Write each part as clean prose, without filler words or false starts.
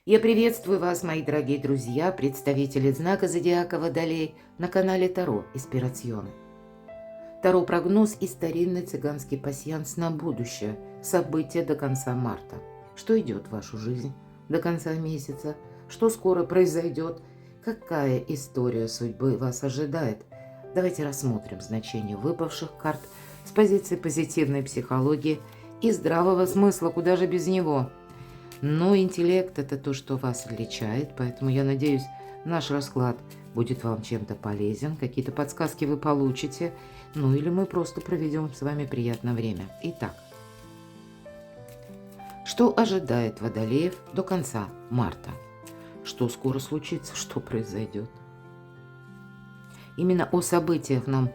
Я приветствую вас, мои дорогие друзья, представители знака зодиака Водолей на канале Таро Инспирационе. Таро-прогноз и старинный цыганский пасьянс на будущее, события до конца марта. Что идет в вашу жизнь до конца месяца, что скоро произойдет, какая история судьбы вас ожидает. Давайте рассмотрим значение выпавших карт с позиции позитивной психологии и здравого смысла, куда же без него. Но интеллект – это то, что вас отличает, поэтому я надеюсь, наш расклад будет вам чем-то полезен, какие-то подсказки вы получите, ну или мы просто проведем с вами приятное время. Итак, что ожидает водолеев до конца марта? Что скоро случится, что произойдет? Именно о событиях нам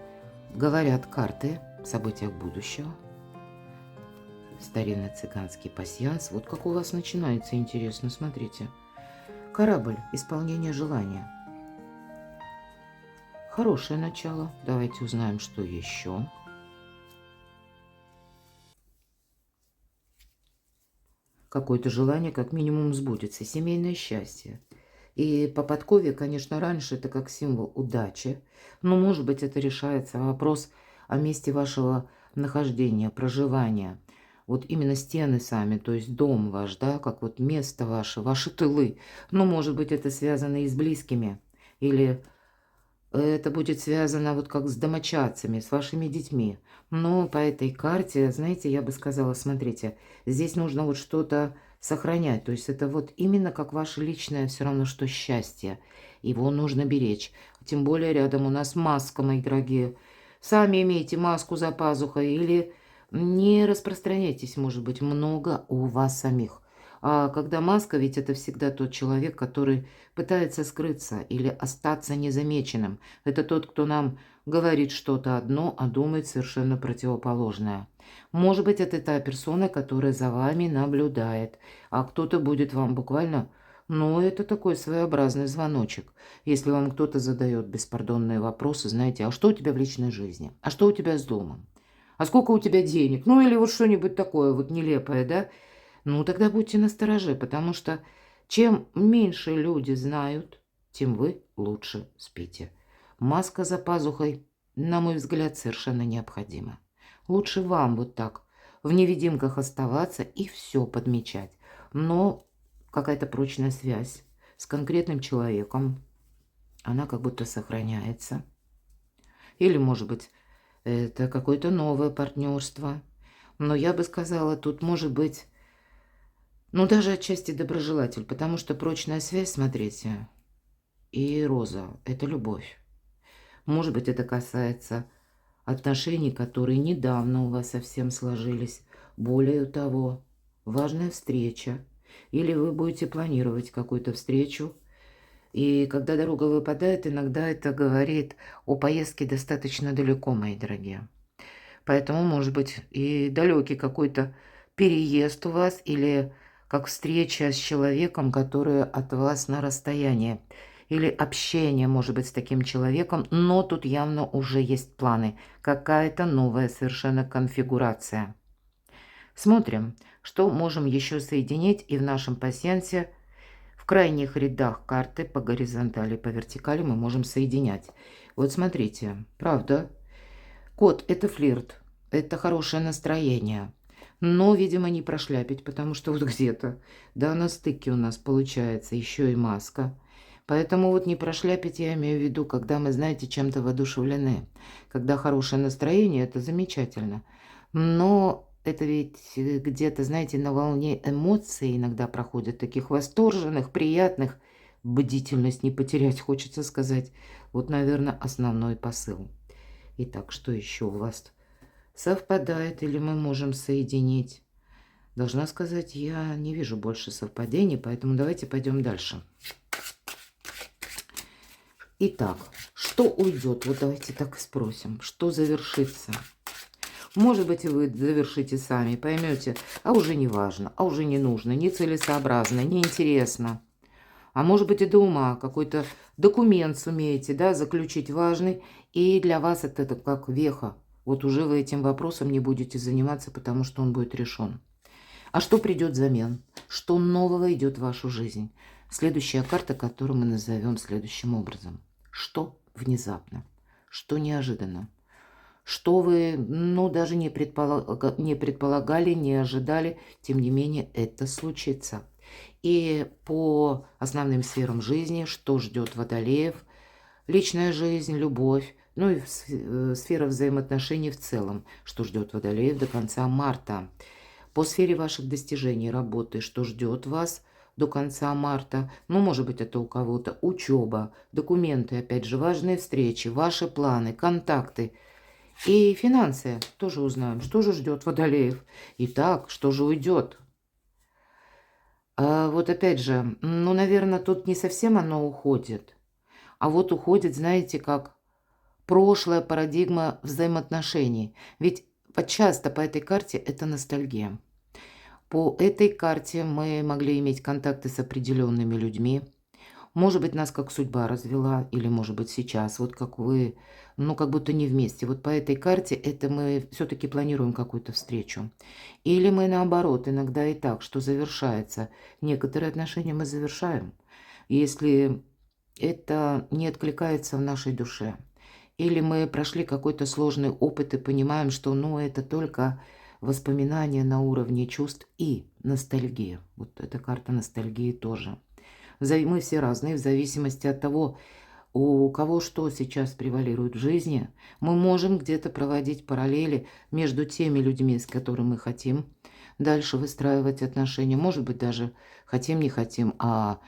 говорят карты, событиях будущего. Старинный цыганский пасьянс. Вот как у вас начинается, интересно, смотрите. Корабль, исполнение желания. Хорошее начало. Давайте узнаем, что еще. Какое-то желание как минимум сбудется. Семейное счастье. И по подкове, конечно, раньше это как символ удачи. Но, может быть, это решается вопрос о месте вашего нахождения, проживания. Вот именно стены сами, то есть дом ваш, да, как вот место ваше, ваши тылы. Ну, может быть, это связано и с близкими. Или это будет связано вот как с домочадцами, с вашими детьми. Но по этой карте, знаете, я бы сказала, смотрите, здесь нужно вот что-то сохранять. То есть это вот именно как ваше личное все равно, что счастье. Его нужно беречь. Тем более рядом у нас маска, мои дорогие. Сами имейте маску за пазухой или не распространяйтесь, может быть, много у вас самих. А когда маска, ведь это всегда тот человек, который пытается скрыться или остаться незамеченным. Это тот, кто нам говорит что-то одно, а думает совершенно противоположное. Может быть, это та персона, которая за вами наблюдает, а кто-то будет вам буквально... Ну, это такой своеобразный звоночек. Если вам кто-то задает беспардонные вопросы, знаете, а что у тебя в личной жизни? А что у тебя с домом? А сколько у тебя денег? Ну, или вот что-нибудь такое вот нелепое, да? Ну, тогда будьте настороже, потому что чем меньше люди знают, тем вы лучше спите. Маска за пазухой, на мой взгляд, совершенно необходима. Лучше вам вот так в невидимках оставаться и все подмечать. Но какая-то прочная связь с конкретным человеком, она как будто сохраняется. Или, может быть, это какое-то новое партнерство. Но я бы сказала, тут может быть, ну, даже отчасти доброжелатель, потому что прочная связь, смотрите, и роза – это любовь. Может быть, это касается отношений, которые недавно у вас совсем сложились. Более того, важная встреча. Или вы будете планировать какую-то встречу. И когда дорога выпадает, иногда это говорит о поездке достаточно далеко, мои дорогие. Поэтому, может быть, и далекий какой-то переезд у вас или как встреча с человеком, который от вас на расстоянии. Или общение, может быть, с таким человеком, но тут явно уже есть планы. Какая-то новая совершенно конфигурация. Смотрим, что можем еще соединить и в нашем пасьянсе. В крайних рядах карты по горизонтали и по вертикали мы можем соединять. Вот смотрите, правда, кот – это флирт, это хорошее настроение. Но, видимо, не прошляпить, потому что вот где-то, да, на стыке у нас получается еще и маска. Поэтому вот не прошляпить я имею в виду, когда мы, знаете, чем-то воодушевлены. Когда хорошее настроение – это замечательно. Но это ведь где-то, знаете, на волне эмоций иногда проходят, таких восторженных, приятных. Бдительность не потерять, хочется сказать. Вот, наверное, основной посыл. Итак, что еще у вас совпадает или мы можем соединить? Должна сказать, я не вижу больше совпадений, поэтому давайте пойдем дальше. Итак, что уйдет? Вот давайте так спросим. Что завершится? Может быть, и вы завершите сами, поймете, а уже не важно, а уже не нужно, нецелесообразно, неинтересно. А может быть, и до ума какой-то документ сумеете, да, заключить важный, и для вас это как веха. Вот уже вы этим вопросом не будете заниматься, потому что он будет решен. А что придет взамен? Что нового идет в вашу жизнь? Следующая карта, которую мы назовем следующим образом. Что внезапно? Что неожиданно? Что вы, ну, даже не предполагали, не ожидали, тем не менее это случится. И по основным сферам жизни, что ждет водолеев, личная жизнь, любовь, ну и сфера взаимоотношений в целом, что ждет водолеев до конца марта. По сфере ваших достижений, работы, что ждет вас до конца марта. Ну, может быть, это у кого-то учеба, документы, опять же, важные встречи, ваши планы, контакты. И финансы тоже узнаем, что же ждет водолеев. Итак, что же уйдет? Вот опять же, ну, наверное, тут не совсем оно уходит. А вот уходит, знаете, как прошлая парадигма взаимоотношений. Ведь часто по этой карте это ностальгия. По этой карте мы могли иметь контакты с определенными людьми. Может быть, нас как судьба развела, или, может быть, сейчас, вот как вы, ну, как будто не вместе. Вот по этой карте это мы все-таки планируем какую-то встречу. Или мы наоборот, иногда и так, что завершается. Некоторые отношения мы завершаем, если это не откликается в нашей душе. Или мы прошли какой-то сложный опыт и понимаем, что, ну, это только воспоминания на уровне чувств и ностальгия. Вот эта карта ностальгии тоже. Мы все разные в зависимости от того, у кого что сейчас превалирует в жизни. Мы можем где-то проводить параллели между теми людьми, с которыми мы хотим дальше выстраивать отношения. Может быть, даже хотим, не хотим, а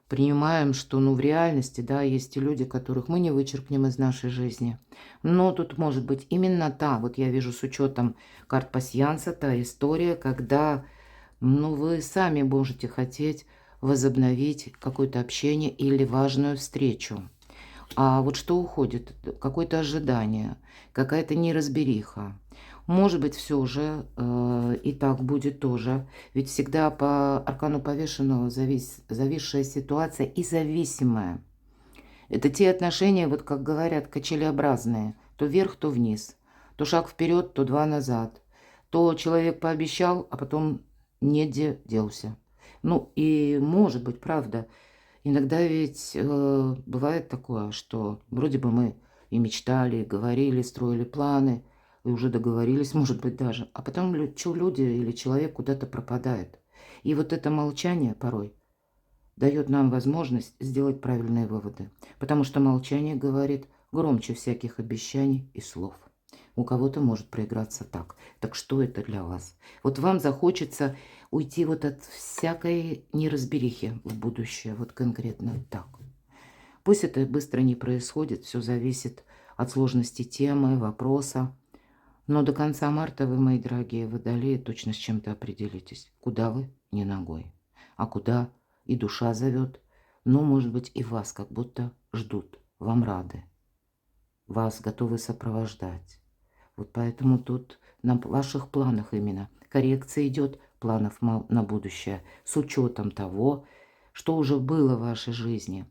принимаем, что, ну, в реальности, да, есть и люди, которых мы не вычеркнем из нашей жизни. Но тут может быть именно та, вот я вижу с учетом карт пасьянса, та история, когда, ну, вы сами можете хотеть возобновить какое-то общение или важную встречу. А вот что уходит? Какое-то ожидание, какая-то неразбериха. Может быть, все же и так будет тоже. Ведь всегда по аркану повешенного зависшая ситуация и зависимая. Это те отношения, вот как говорят, качелеобразные. То вверх, то вниз. То шаг вперед, то два назад. То человек пообещал, а потом не делся. Ну и может быть, правда, иногда ведь бывает такое, что вроде бы мы и мечтали, и говорили, строили планы, и уже договорились, может быть, даже. А потом люди или человек куда-то пропадает. И вот это молчание порой дает нам возможность сделать правильные выводы. Потому что молчание говорит громче всяких обещаний и слов. У кого-то может проиграться так. Так что это для вас? Вот вам захочется уйти вот от всякой неразберихи в будущее. Вот конкретно так. Пусть это быстро не происходит. Все зависит от сложности темы, вопроса. Но до конца марта вы, мои дорогие водолеи, точно с чем-то определитесь. Куда вы? Не ногой. А куда? И душа зовет. Но, может быть, и вас как будто ждут. Вам рады. Вас готовы сопровождать. Вот поэтому тут на ваших планах именно коррекция идет планов на будущее с учетом того, что уже было в вашей жизни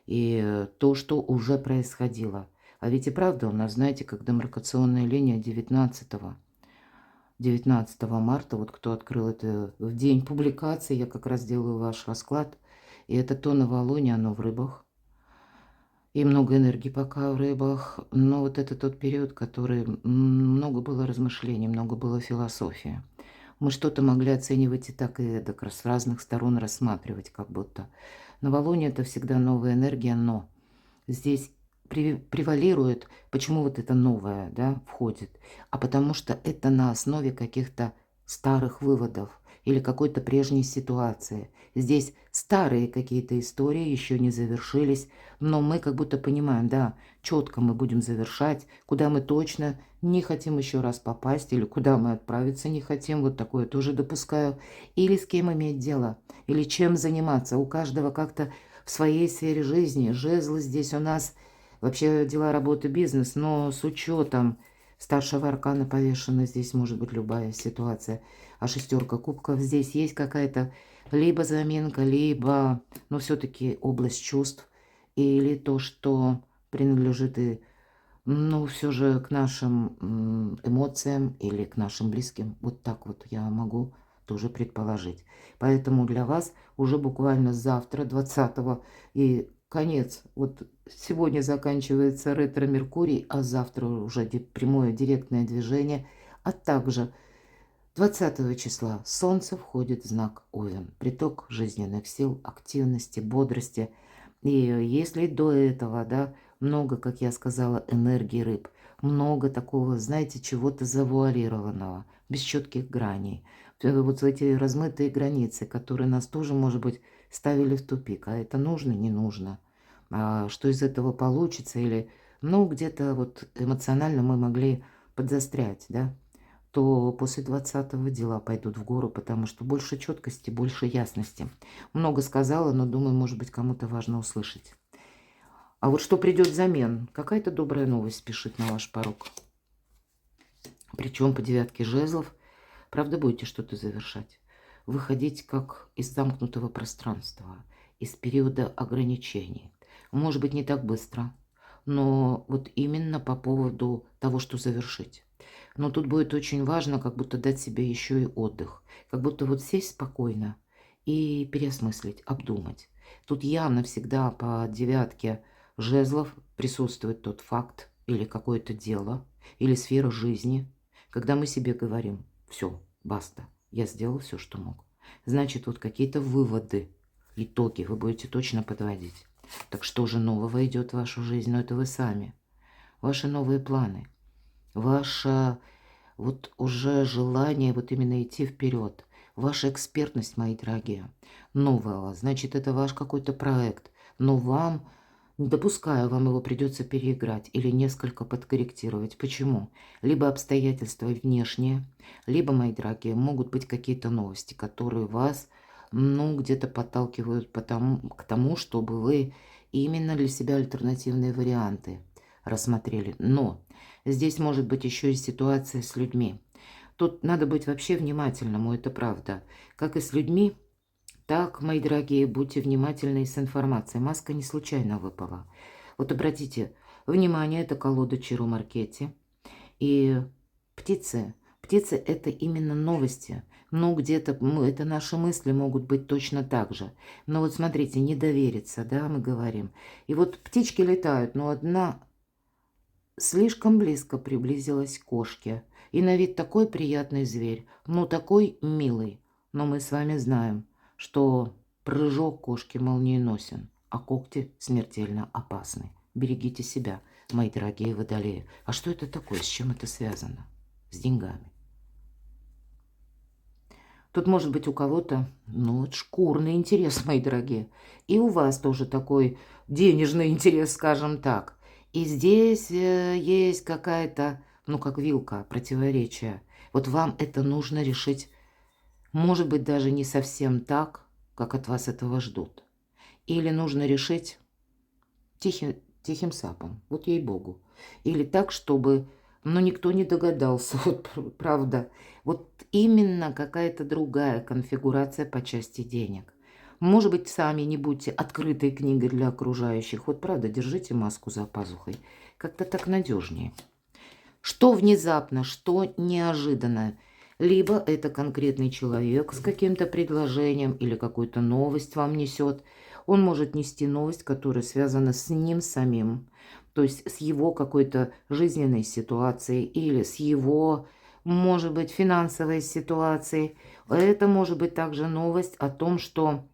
и то, что уже происходило. А ведь и правда у нас, знаете, как демаркационная линия 19 марта, вот кто открыл это в день публикации, я как раз делаю ваш расклад, и это то новолуние, оно в рыбах. И много энергии пока в рыбах. Но вот это тот период, который много было размышлений, много было философии. Мы что-то могли оценивать и так, и эдак, с разных сторон рассматривать как будто. Новолуние – это всегда новая энергия, но здесь превалирует, почему вот это новое, да, входит. А потому что это на основе каких-то старых выводов или какой-то прежней ситуации. Здесь старые какие-то истории еще не завершились, но мы как будто понимаем, да, четко мы будем завершать, куда мы точно не хотим еще раз попасть, или куда мы отправиться не хотим, вот такое тоже допускаю, или с кем иметь дело, или чем заниматься. У каждого как-то в своей сфере жизни. Жезлы здесь у нас вообще дела, работы, бизнес, но с учетом старшего аркана повешена здесь может быть любая ситуация. А шестерка кубков здесь есть какая-то либо заминка, либо, но все-таки область чувств, или то, что принадлежит и, ну, все же к нашим эмоциям или к нашим близким. Вот так вот я могу тоже предположить. Поэтому для вас уже буквально завтра, 20-го, и конец. Вот сегодня заканчивается ретро-Меркурий, а завтра уже прямое директное движение. А также 20 числа Солнце входит в знак Овен. Приток жизненных сил, активности, бодрости. И если до этого, да, много, как я сказала, энергии рыб, много такого, знаете, чего-то завуалированного, без четких граней. Вот эти размытые границы, которые нас тоже, может быть, ставили в тупик. А это нужно, не нужно. А что из этого получится? Или, ну, где-то вот эмоционально мы могли подзастрять, да? То после 20-го дела пойдут в гору, потому что больше четкости, больше ясности. Много сказала, но думаю, может быть, кому-то важно услышать. А вот что придет взамен? Какая-то добрая новость спешит на ваш порог. Причем по 9 жезлов, правда, будете что-то завершать. Выходить как из замкнутого пространства, из периода ограничений. Может быть, не так быстро, но вот именно по поводу того, что завершить. Но тут будет очень важно как будто дать себе еще и отдых. Как будто вот сесть спокойно и переосмыслить, обдумать. Тут явно всегда по 9 жезлов присутствует тот факт или какое-то дело, или сфера жизни, когда мы себе говорим: все, баста, я сделал все, что мог. Значит, вот какие-то выводы, итоги вы будете точно подводить. Так что же нового идет в вашу жизнь? Но это вы сами. Ваши новые планы. Ваше вот уже желание вот именно идти вперед. Ваша экспертность, мои дорогие, нового. Значит, это ваш какой-то проект. Но вам, не допускаю, вам его придется переиграть или несколько подкорректировать. Почему? Либо обстоятельства внешние, либо, мои дорогие, могут быть какие-то новости, которые вас, ну, где-то подталкивают к тому, чтобы вы именно для себя альтернативные варианты рассмотрели. Но здесь может быть еще и ситуация с людьми. Тут надо быть вообще внимательным, это правда. Как и с людьми, так, мои дорогие, будьте внимательны с информацией. Маска не случайно выпала. Вот обратите внимание, это колода Чиро Маркетти. И птицы. Птицы – это именно новости. Ну, где-то это наши мысли могут быть точно так же. Но вот смотрите, не довериться, да, мы говорим. И вот птички летают, но одна слишком близко приблизилась к кошке. И на вид такой приятный зверь, ну такой милый. Но мы с вами знаем, что прыжок кошки молниеносен, а когти смертельно опасны. Берегите себя, мои дорогие водолеи. А что это такое? С чем это связано? С деньгами. Тут может быть у кого-то, ну, вот шкурный интерес, мои дорогие. И у вас тоже такой денежный интерес, скажем так. И здесь есть какая-то, ну, как вилка, противоречие. Вот вам это нужно решить, может быть, даже не совсем так, как от вас этого ждут. Или нужно решить тихим сапом, вот ей-богу. Или так, чтобы, ну, никто не догадался, вот правда. Вот именно какая-то другая конфигурация по части денег. Может быть, сами не будьте открытой книгой для окружающих. Вот правда, держите маску за пазухой. Как-то так надежнее. Что внезапно, что неожиданно. Либо это конкретный человек с каким-то предложением или какую-то новость вам несет. Он может нести новость, которая связана с ним самим. То есть с его какой-то жизненной ситуацией или с его, может быть, финансовой ситуацией. Это может быть также новость о том, что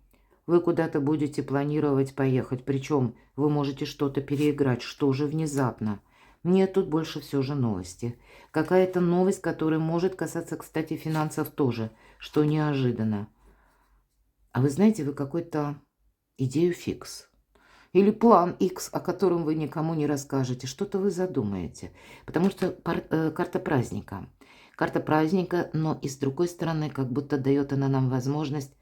вы куда-то будете планировать поехать. Причем вы можете что-то переиграть. Что же внезапно? Нет, тут больше все же новости. Какая-то новость, которая может касаться, кстати, финансов тоже, что неожиданно. А вы знаете, вы какой-то идею фикс. Или план X, о котором вы никому не расскажете. Что-то вы задумаете. Потому что карта праздника. Карта праздника, но и с другой стороны, как будто дает она нам возможность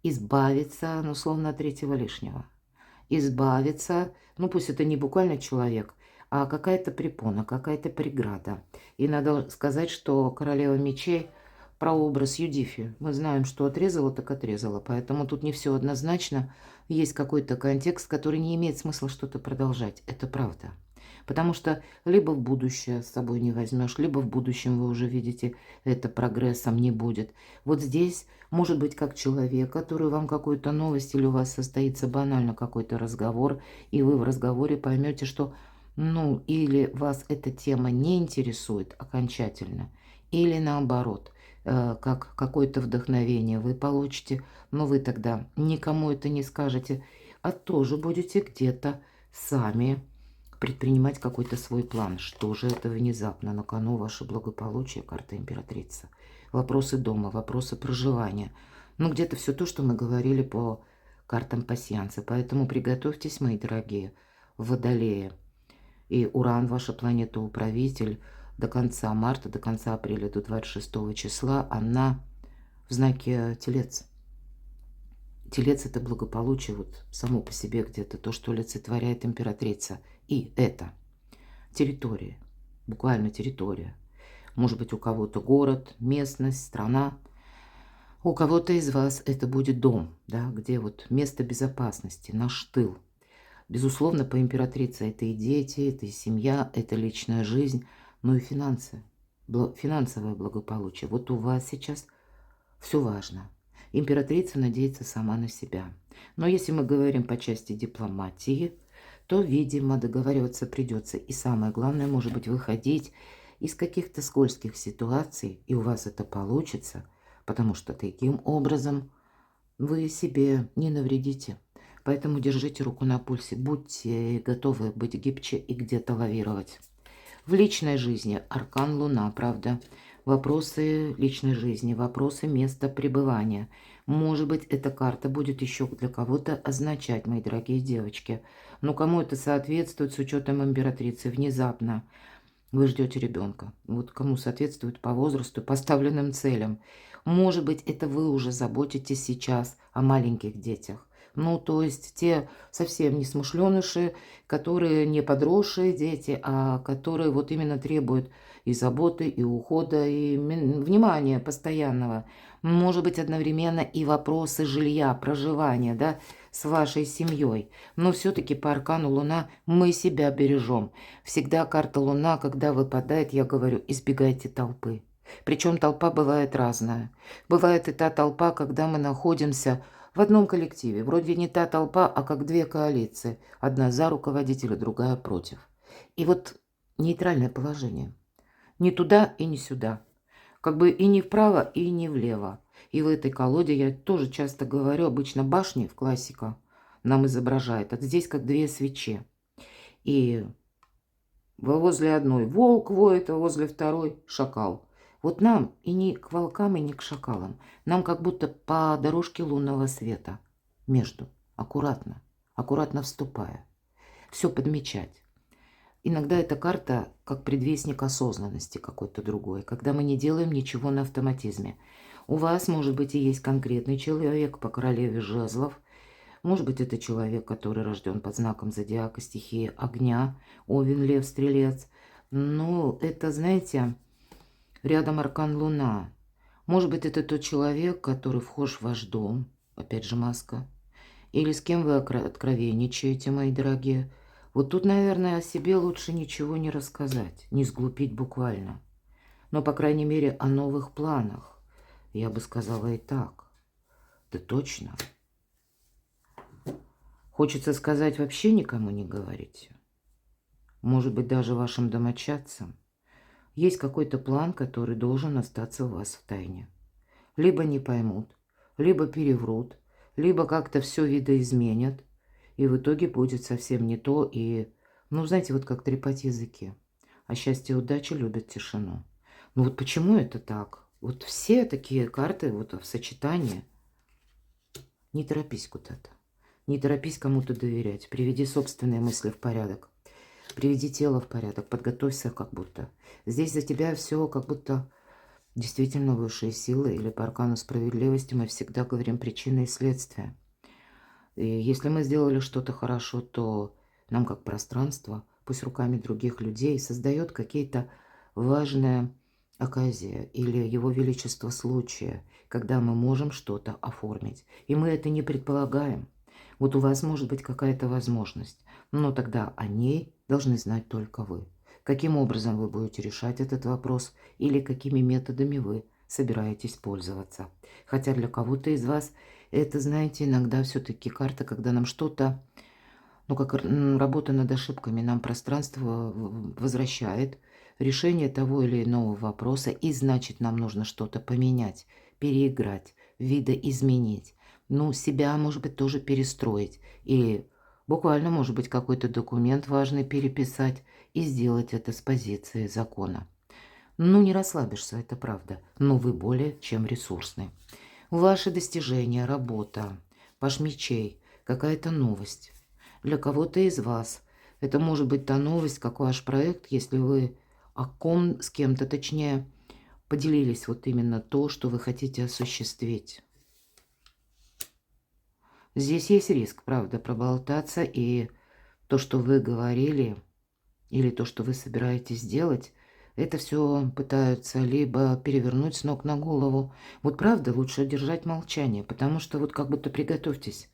избавиться, ну, словно от третьего лишнего. Избавиться, ну, пусть это не буквально человек, а какая-то препона, какая-то преграда. И надо сказать, что королева мечей – прообраз Юдифи. Мы знаем, что отрезала, так отрезала. Поэтому тут не все однозначно. Есть какой-то контекст, который не имеет смысла что-то продолжать. Это правда. Потому что либо в будущее с собой не возьмешь, либо в будущем вы уже видите, это прогрессом не будет. Вот здесь может быть как человек, который вам какую-то новость, или у вас состоится банально какой-то разговор, и вы в разговоре поймете, что, ну, или вас эта тема не интересует окончательно, или наоборот, как какое-то вдохновение вы получите, но вы тогда никому это не скажете, а тоже будете где-то сами предпринимать какой-то свой план. Что же это внезапно? На кону ваше благополучие, карта императрица. Вопросы дома, вопросы проживания. Ну, где-то все то, что мы говорили по картам пасьянса. Поэтому приготовьтесь, мои дорогие, водолеи. И Уран, ваша планета-управитель, до конца марта, до конца апреля, до 26 числа, она в знаке Телец. Телец – это благополучие, вот само по себе где-то, то, что олицетворяет императрица. И это территория, буквально территория. Может быть, у кого-то город, местность, страна. У кого-то из вас это будет дом, да, где вот место безопасности, наш тыл. Безусловно, по императрице это и дети, это и семья, это личная жизнь, но и финансы, финансовое благополучие. Вот у вас сейчас все важно. Императрица надеется сама на себя. Но если мы говорим по части дипломатии, то, видимо, договариваться придется. И самое главное, может быть, выходить из каких-то скользких ситуаций, и у вас это получится, потому что таким образом вы себе не навредите. Поэтому держите руку на пульсе, будьте готовы быть гибче и где-то лавировать. В личной жизни аркан Луна, правда, вопросы личной жизни, вопросы места пребывания. Может быть, эта карта будет еще для кого-то означать, мои дорогие девочки. Но кому это соответствует с учетом императрицы внезапно? Вы ждете ребенка. Вот кому соответствует по возрасту, поставленным целям. Может быть, это вы уже заботитесь сейчас о маленьких детях. Ну, то есть те совсем не смышленыши, которые не подросшие дети, а которые вот именно требуют и заботы, и ухода, и внимания постоянного. Может быть, одновременно и вопросы жилья, проживания, да, с вашей семьей. Но все-таки по аркану Луна мы себя бережем. Всегда карта Луна, когда выпадает, я говорю, избегайте толпы. Причем толпа бывает разная. Бывает и та толпа, когда мы находимся в одном коллективе. Вроде не та толпа, а как две коалиции. Одна за руководителя, другая против. И вот нейтральное положение. Ни туда и ни сюда. Как бы и не вправо, и не влево. И в этой колоде я тоже часто говорю, обычно башни в классика нам изображает. А здесь как две свечи. И возле одной волк воет, а возле второй шакал. Вот нам и не к волкам, и не к шакалам. Нам как будто по дорожке лунного света. Между. Аккуратно. Аккуратно вступая. Все подмечать. Иногда эта карта как предвестник осознанности какой-то другой, когда мы не делаем ничего на автоматизме. У вас, может быть, и есть конкретный человек по королеве жезлов. Может быть, это человек, который рожден под знаком зодиака стихии огня, Овен, Лев, Стрелец. Но это, знаете, рядом аркан Луна. Может быть, это тот человек, который вхож в ваш дом, опять же маска. Или с кем вы откровенничаете, мои дорогие. Вот тут, наверное, о себе лучше ничего не рассказать, не сглупить буквально. Но, по крайней мере, о новых планах. Я бы сказала и так. Да точно. Хочется сказать, вообще никому не говорите. Может быть, даже вашим домочадцам. Есть какой-то план, который должен остаться у вас в тайне. Либо не поймут, либо переврут, либо как-то все видоизменят. И в итоге будет совсем не то. И, ну, знаете, вот как трепать языки. А счастье и удача любят тишину. Ну вот почему это так? Вот все такие карты вот в сочетании. Не торопись куда-то. Не торопись кому-то доверять. Приведи собственные мысли в порядок. Приведи тело в порядок. Подготовься как будто. Здесь за тебя все как будто действительно высшие силы. Или по аркану справедливости мы всегда говорим причины и следствия. И если мы сделали что-то хорошо, то нам как пространство, пусть руками других людей, создает какие-то важные оказии или его величество случая, когда мы можем что-то оформить. И мы это не предполагаем. Вот у вас может быть какая-то возможность, но тогда о ней должны знать только вы. Каким образом вы будете решать этот вопрос или какими методами вы собираетесь пользоваться. Хотя для кого-то из вас это, знаете, иногда все-таки карта, когда нам что-то, ну, как работа над ошибками, нам пространство возвращает решение того или иного вопроса, и значит, нам нужно что-то поменять, переиграть, видоизменить. Ну, себя, может быть, тоже перестроить. И буквально, может быть, какой-то документ важный переписать и сделать это с позиции закона. Ну, не расслабишься, это правда, но вы более чем ресурсны. Ваши достижения, работа, ваш мечей, какая-то новость. Для кого-то из вас это может быть та новость, как ваш проект, если вы с кем-то, точнее, поделились вот именно то, что вы хотите осуществить. Здесь есть риск, правда, проболтаться, и то, что вы говорили, или то, что вы собираетесь делать, это все пытаются либо перевернуть с ног на голову. Вот правда, лучше держать молчание, потому что вот как будто приготовьтесь,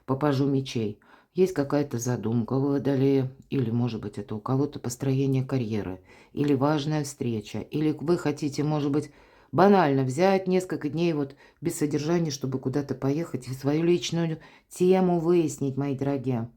по пажу мечей. Есть какая-то задумка у Водолея, или, может быть, это у кого-то построение карьеры, или важная встреча, или вы хотите, может быть, банально взять несколько дней вот без содержания, чтобы куда-то поехать и свою личную тему выяснить, мои дорогие.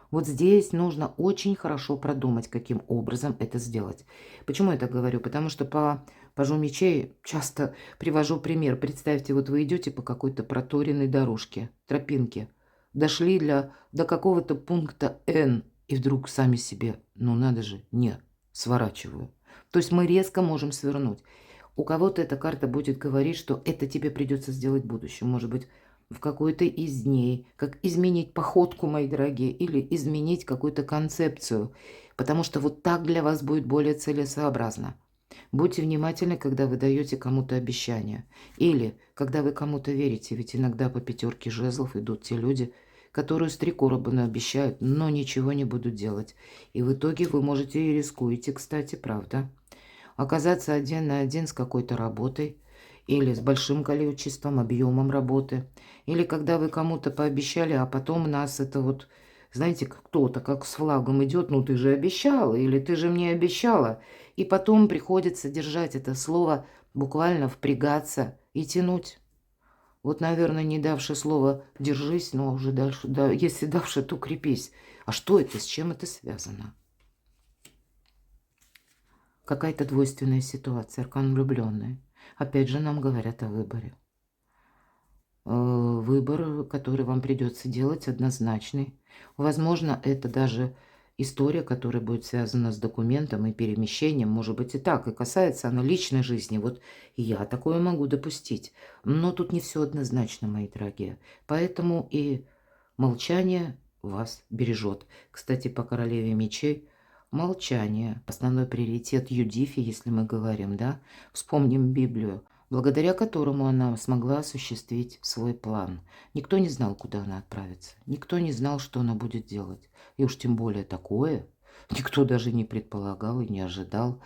Вот здесь нужно очень хорошо продумать, каким образом это сделать. Почему я так говорю? Потому что по пажу мечей часто привожу пример. Представьте, вот вы идете по какой-то проторенной дорожке, тропинке, дошли до какого-то пункта N, и вдруг сами себе, ну надо же, нет, сворачиваю. То есть мы резко можем свернуть. У кого-то эта карта будет говорить, что это тебе придется сделать в будущем. Может быть, в какой-то из дней, как изменить походку, мои дорогие, или изменить какую-то концепцию, потому что вот так для вас будет более целесообразно. Будьте внимательны, когда вы даете кому-то обещания, или когда вы кому-то верите, ведь иногда по пятерке жезлов идут те люди, которые с 3 короба обещают, но ничего не будут делать. И в итоге вы можете и рискуете, кстати, правда, оказаться один на один с какой-то работой, или с большим количеством, объемом работы. Или когда вы кому-то пообещали, а потом нас это вот, знаете, кто-то как с флагом идет, ну ты же обещала, или ты же мне обещала. И потом приходится держать это слово, буквально впрягаться и тянуть. Вот, наверное, не давши слово «держись», но уже дальше, да, если давши, то крепись. А что это, с чем это связано? Какая-то двойственная ситуация, аркан влюбленные. Опять же, нам говорят о выборе. Выбор, который вам придется делать, однозначный. Возможно, это даже история, которая будет связана с документом и перемещением. Может быть и так, и касается она личной жизни. Вот я такое могу допустить. Но тут не все однозначно, мои дорогие. Поэтому и молчание вас бережет. Кстати, по королеве мечей молчание. Основной приоритет Юдифи, если мы говорим, да? Вспомним Библию, благодаря которому она смогла осуществить свой план. Никто не знал, куда она отправится. Никто не знал, что она будет делать. И уж тем более такое никто даже не предполагал и не ожидал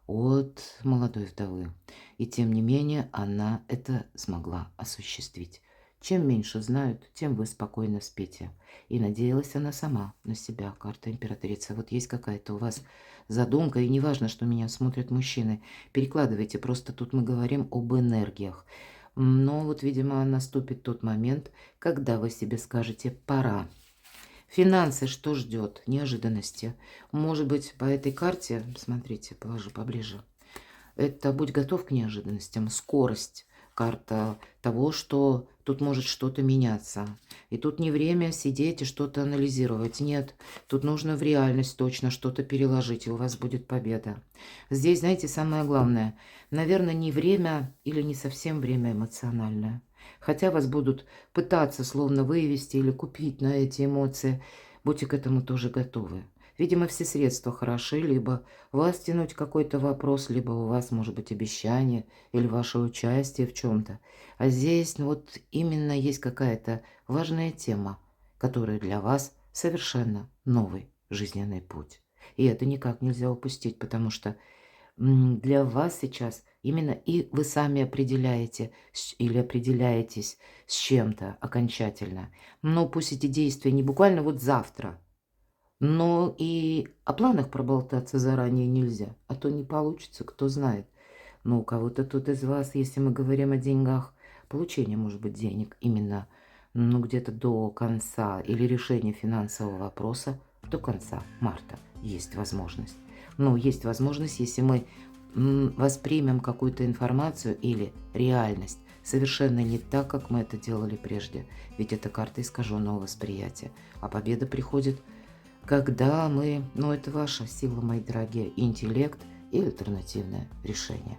от молодой вдовы. И тем не менее она это смогла осуществить. Чем меньше знают, тем вы спокойно спите. И надеялась она сама на себя, карта императрицы. Вот есть какая-то у вас задумка, и неважно, что меня смотрят мужчины. Перекладывайте, просто тут мы говорим об энергиях. Но вот, видимо, наступит тот момент, когда вы себе скажете «пора». Финансы что ждет? Неожиданности. Может быть, по этой карте, смотрите, положу поближе, это будь готов к неожиданностям, скорость, карта того, что тут может что-то меняться. И тут не время сидеть и что-то анализировать. Нет, тут нужно в реальность точно что-то переложить, и у вас будет победа. Здесь, знаете, самое главное, наверное, не время или не совсем время эмоциональное. Хотя вас будут пытаться словно вывести или купить на эти эмоции. Будьте к этому тоже готовы. Видимо, все средства хороши, либо вас тянуть какой-то вопрос, либо у вас может быть обещание или ваше участие в чем-то. А здесь вот именно есть какая-то важная тема, которая для вас совершенно новый жизненный путь. И это никак нельзя упустить, потому что для вас сейчас именно и вы сами определяете или определяетесь с чем-то окончательно. Но пусть эти действия не буквально вот завтра, но и о планах проболтаться заранее нельзя, а то не получится, кто знает. Но у кого-то тут из вас, если мы говорим о деньгах, получение, может быть, денег именно, ну, где-то до конца или решения финансового вопроса до конца марта есть возможность. Но есть возможность, если мы воспримем какую-то информацию или реальность совершенно не так, как мы это делали прежде. Ведь это карта искаженного восприятия. А победа приходит, когда мы, ну это ваша сила, мои дорогие, интеллект и альтернативное решение.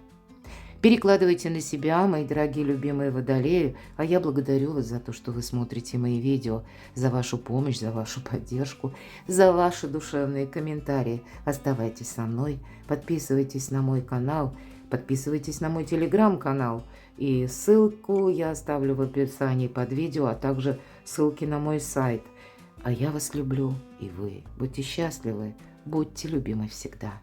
Перекладывайте на себя, мои дорогие любимые водолеи, а я благодарю вас за то, что вы смотрите мои видео, за вашу помощь, за вашу поддержку, за ваши душевные комментарии. Оставайтесь со мной, подписывайтесь на мой канал, подписывайтесь на мой телеграм-канал, и ссылку я оставлю в описании под видео, а также ссылки на мой сайт. А я вас люблю, и вы будьте счастливы, будьте любимы всегда.